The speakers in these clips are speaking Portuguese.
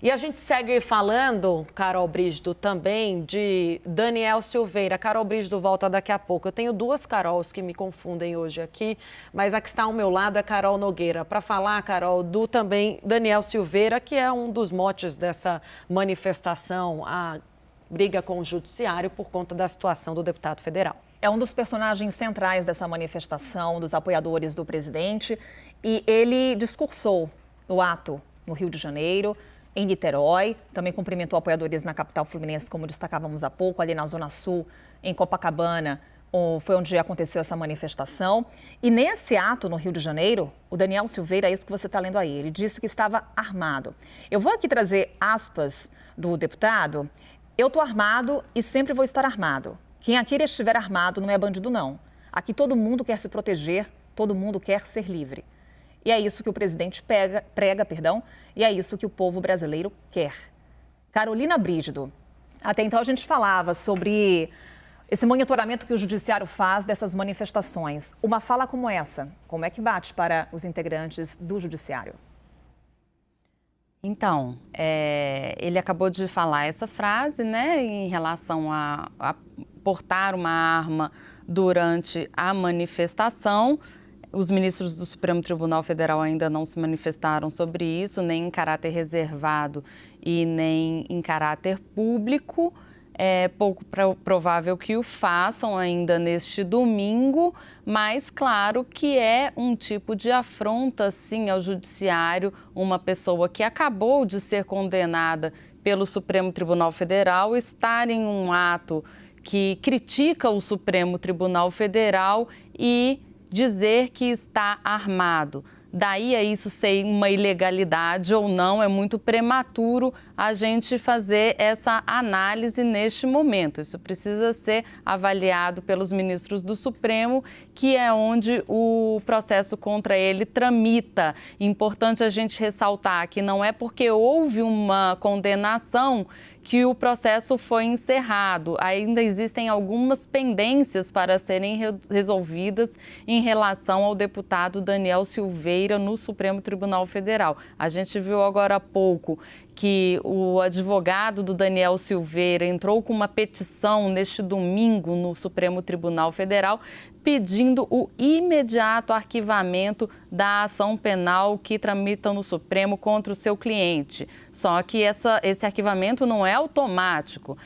E a gente segue falando, Carol Brígido, também de Daniel Silveira. Carol Brígido volta daqui a pouco. Eu tenho duas Carols que me confundem hoje aqui, mas a que está ao meu lado é Carol Nogueira. Para falar, Carol, do também Daniel Silveira, que é um dos motes dessa manifestação, a briga com o judiciário por conta da situação do deputado federal. É um dos personagens centrais dessa manifestação, dos apoiadores do presidente, e ele discursou no ato no Rio de Janeiro, em Niterói, também cumprimentou apoiadores na capital fluminense, como destacávamos há pouco, ali na Zona Sul, em Copacabana, foi onde aconteceu essa manifestação. E nesse ato no Rio de Janeiro, o Daniel Silveira, é isso que você está lendo aí, ele disse que estava armado. Eu vou aqui trazer aspas do deputado. Eu estou armado e sempre vou estar armado. Quem aqui estiver armado não é bandido, não. Aqui todo mundo quer se proteger, todo mundo quer ser livre. E é isso que o presidente prega, e é isso que o povo brasileiro quer. Carolina Brígido, até então a gente falava sobre esse monitoramento que o judiciário faz dessas manifestações. Uma fala como essa, como é que bate para os integrantes do judiciário? Então, ele acabou de falar essa frase, né, em relação a portar uma arma durante a manifestação. Os ministros do Supremo Tribunal Federal ainda não se manifestaram sobre isso, nem em caráter reservado e nem em caráter público. É pouco provável que o façam ainda neste domingo, mas claro que é um tipo de afronta, sim, ao judiciário, uma pessoa que acabou de ser condenada pelo Supremo Tribunal Federal estar em um ato que critica o Supremo Tribunal Federal e dizer que está armado. Daí a isso ser uma ilegalidade ou não, é muito prematuro a gente fazer essa análise neste momento. Isso precisa ser avaliado pelos ministros do Supremo, que é onde o processo contra ele tramita. Importante a gente ressaltar que não é porque houve uma condenação que o processo foi encerrado. Ainda existem algumas pendências para serem resolvidas em relação ao deputado Daniel Silveira no Supremo Tribunal Federal. A gente viu agora há pouco que o advogado do Daniel Silveira entrou com uma petição neste domingo no Supremo Tribunal Federal pedindo o imediato arquivamento da ação penal que tramita no Supremo contra o seu cliente. Só que esse arquivamento não é automático.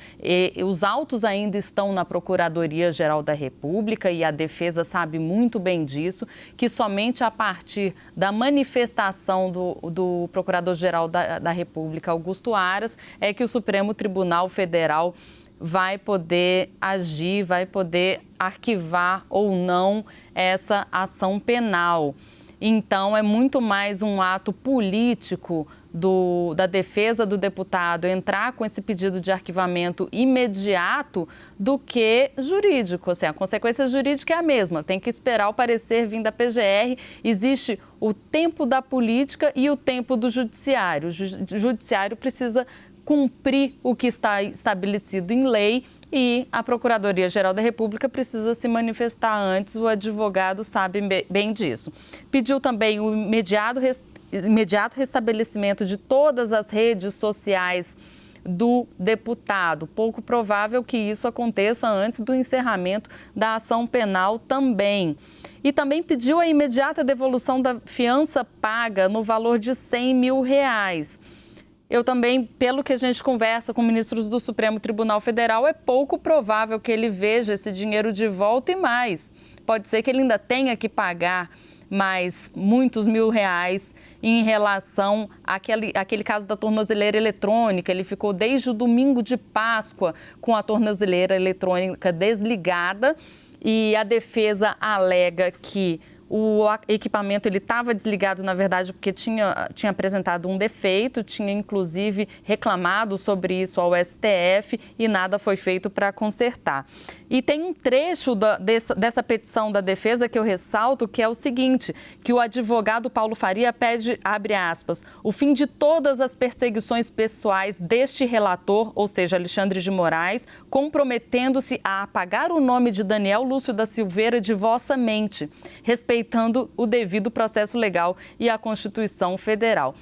Os autos ainda estão na Procuradoria-Geral da República e a defesa sabe muito bem disso, que somente a partir da manifestação do Procurador-Geral da República, Augusto Aras, é que o Supremo Tribunal Federal vai poder agir, vai poder arquivar ou não essa ação penal. Então, é muito mais um ato político da defesa do deputado entrar com esse pedido de arquivamento imediato do que jurídico. Assim, a consequência jurídica é a mesma, tem que esperar o parecer vir da PGR. Existe o tempo da política e o tempo do judiciário. O judiciário precisa cumprir o que está estabelecido em lei e a Procuradoria-Geral da República precisa se manifestar antes, o advogado sabe bem disso. Pediu também o imediato restabelecimento de todas as redes sociais do deputado. Pouco provável que isso aconteça antes do encerramento da ação penal também. E também pediu a imediata devolução da fiança paga no valor de R$100 mil. Eu também, pelo que a gente conversa com ministros do Supremo Tribunal Federal, é pouco provável que ele veja esse dinheiro de volta e mais. Pode ser que ele ainda tenha que pagar mais muitos R$1.000 em relação àquele caso da tornozeleira eletrônica. Ele ficou desde o domingo de Páscoa com a tornozeleira eletrônica desligada e a defesa alega que o equipamento estava desligado, na verdade, porque tinha apresentado um defeito, tinha inclusive reclamado sobre isso ao STF e nada foi feito para consertar. E tem um trecho dessa petição da defesa que eu ressalto, que é o seguinte, que o advogado Paulo Faria pede, abre aspas, o fim de todas as perseguições pessoais deste relator, ou seja, Alexandre de Moraes, comprometendo-se a apagar o nome de Daniel Lúcio da Silveira de vossa mente, respeitando o devido processo legal e a Constituição Federal.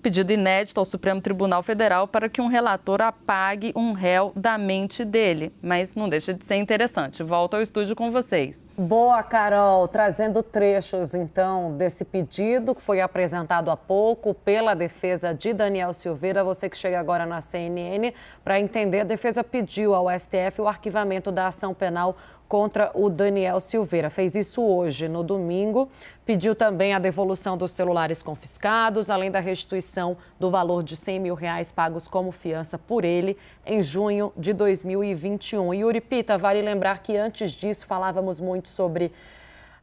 pedido inédito ao Supremo Tribunal Federal para que um relator apague um réu da mente dele. Mas não deixa de ser interessante. Volto ao estúdio com vocês. Boa, Carol. Trazendo trechos, então, desse pedido que foi apresentado há pouco pela defesa de Daniel Silveira. Você que chega agora na CNN, para entender, a defesa pediu ao STF o arquivamento da ação penal contra o Daniel Silveira. Fez isso hoje, no domingo. Pediu também a devolução dos celulares confiscados, além da restituição do valor de R$100 mil pagos como fiança por ele em junho de 2021. E Yuri Pita, vale lembrar que antes disso falávamos muito sobre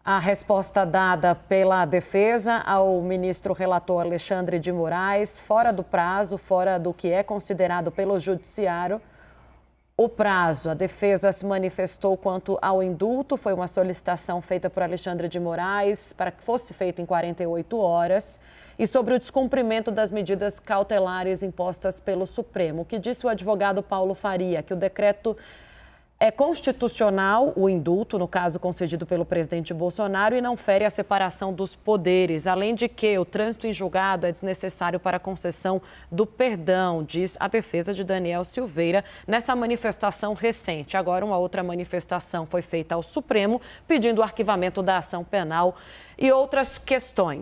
a resposta dada pela defesa ao ministro relator Alexandre de Moraes, fora do prazo, fora do que é considerado pelo judiciário. O prazo, a defesa se manifestou quanto ao indulto, foi uma solicitação feita por Alexandre de Moraes para que fosse feita em 48 horas. E sobre o descumprimento das medidas cautelares impostas pelo Supremo, o que disse o advogado Paulo Faria, que o decreto é constitucional, o indulto, no caso concedido pelo presidente Bolsonaro, e não fere a separação dos poderes. Além de que o trânsito em julgado é desnecessário para a concessão do perdão, diz a defesa de Daniel Silveira nessa manifestação recente. Agora, uma outra manifestação foi feita ao Supremo pedindo o arquivamento da ação penal e outras questões.